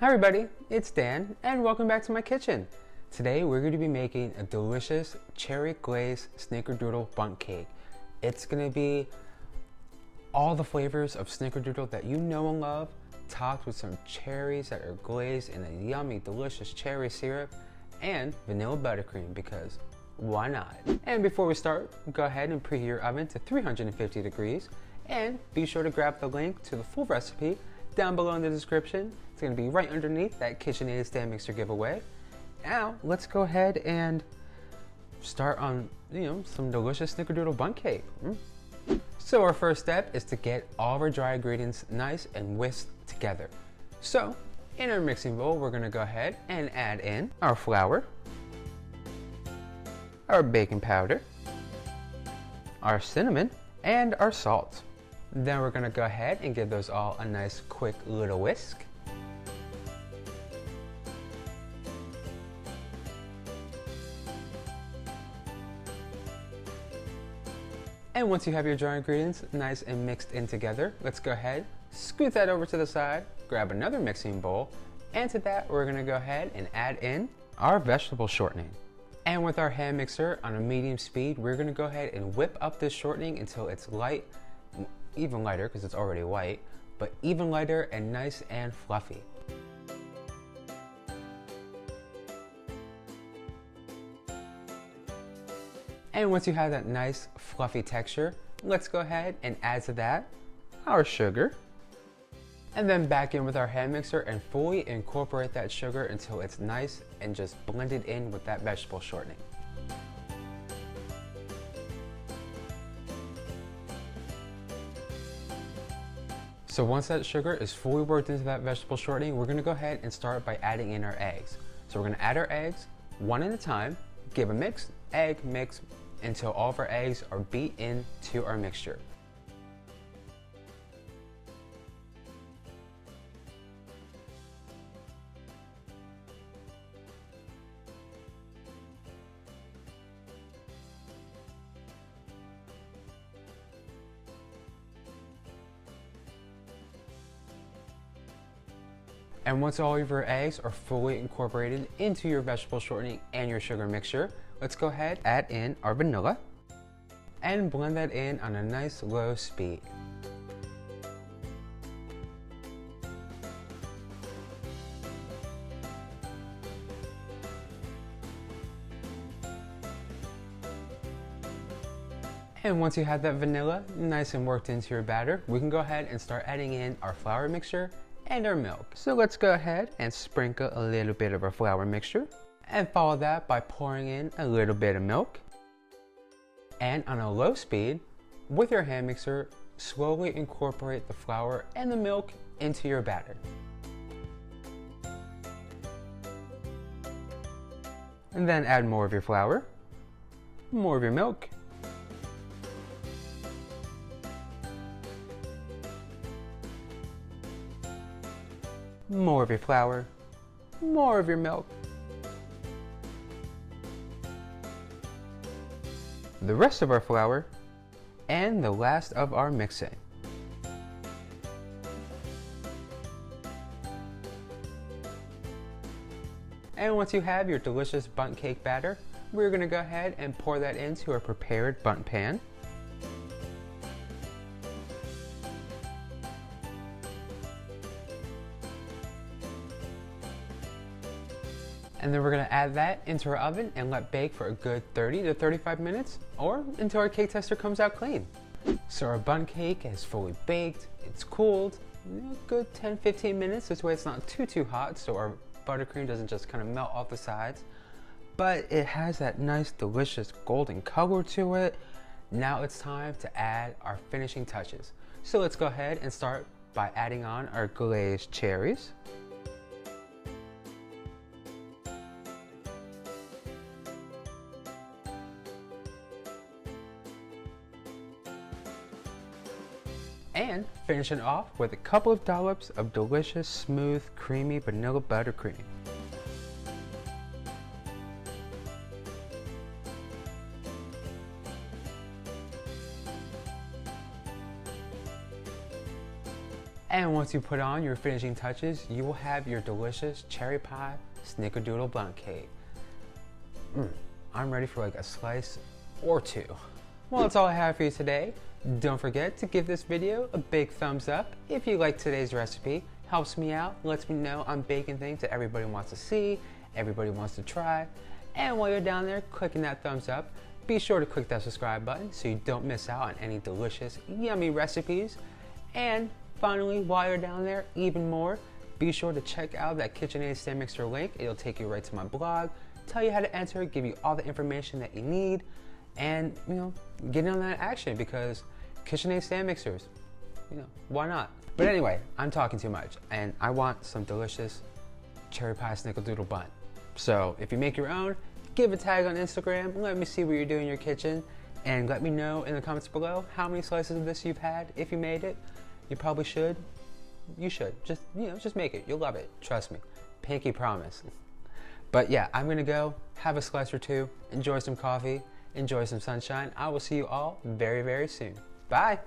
Hi everybody, it's Dan and welcome back to my kitchen. Today we're going to be making a delicious cherry glazed Snickerdoodle Bundt cake. It's going to be all the flavors of Snickerdoodle that you know and love, topped with some cherries that are glazed in a yummy, delicious cherry syrup and vanilla buttercream because why not? And before we start, go ahead and preheat your oven to 350 degrees and be sure to grab the link to the full recipe down below in the description. It's going to be right underneath that KitchenAid stand mixer giveaway. Now let's go ahead and start on some delicious Snickerdoodle Bundt cake. So our first step is to get all of our dry ingredients nice and whisked together. So in our mixing bowl we're going to go ahead and add in our flour, our baking powder, our cinnamon, and our salt. Then we're going to go ahead and give those all a nice quick little whisk. And once you have your dry ingredients nice and mixed in together, let's go ahead, scoot that over to the side, grab another mixing bowl, and to that we're going to go ahead and add in our vegetable shortening. And with our hand mixer on a medium speed, we're going to go ahead and whip up this shortening until it's light, even lighter because it's already white, but even lighter and nice and fluffy. And once you have that nice fluffy texture, let's go ahead and add to that our sugar. And then back in with our hand mixer and fully incorporate that sugar until it's nice and just blended in with that vegetable shortening. So once that sugar is fully worked into that vegetable shortening, we're going to go ahead and start by adding in our eggs. So we're going to add our eggs one at a time, give a mix, egg mix, until all of our eggs are beat into our mixture. And once all of your eggs are fully incorporated into your vegetable shortening and your sugar mixture, let's go ahead and add in our vanilla and blend that in on a nice low speed. And once you have that vanilla nice and worked into your batter, we can go ahead and start adding in our flour mixture and our milk. So let's go ahead and sprinkle a little bit of our flour mixture and follow that by pouring in a little bit of milk. And on a low speed, with your hand mixer, slowly incorporate the flour and the milk into your batter. And then add more of your flour, more of your milk, more of your flour, more of your milk, the rest of our flour, and the last of our mixing. And once you have your delicious bundt cake batter, we're going to go ahead and pour that into a prepared bundt pan. And then we're going to add that into our oven and let bake for a good 30 to 35 minutes or until our cake tester comes out clean. So our bundt cake is fully baked, it's cooled, a good 10-15 minutes. This way it's not too hot so our buttercream doesn't just kind of melt off the sides. But it has that nice delicious golden color to it. Now it's time to add our finishing touches. So let's go ahead and start by adding on our glazed cherries. And finish it off with a couple of dollops of delicious, smooth, creamy vanilla buttercream. And once you put on your finishing touches, you will have your delicious cherry pie Snickerdoodle Bundt cake. I'm ready for like a slice or two. Well, that's all I have for you today. Don't forget to give this video a big thumbs up if you like today's recipe. Helps me out, lets me know I'm baking things that everybody wants to see, everybody wants to try. And while you're down there clicking that thumbs up, be sure to click that subscribe button so you don't miss out on any delicious, yummy recipes. And finally, while you're down there, even more, be sure to check out that KitchenAid stand mixer link. It'll take you right to my blog, tell you how to enter, give you all the information that you need, and get in on that action because KitchenAid stand mixers, why not? But anyway, I'm talking too much, and I want some delicious cherry pie Snickerdoodle Bundt. So if you make your own, give a tag on Instagram, let me see what you're doing in your kitchen, and let me know in the comments below how many slices of this you've had. If you made it, you probably should. You should. Just make it. You'll love it. Trust me. Pinky promise. But yeah, I'm gonna go have a slice or two, enjoy some coffee, enjoy some sunshine. I will see you all very, very soon. Bye.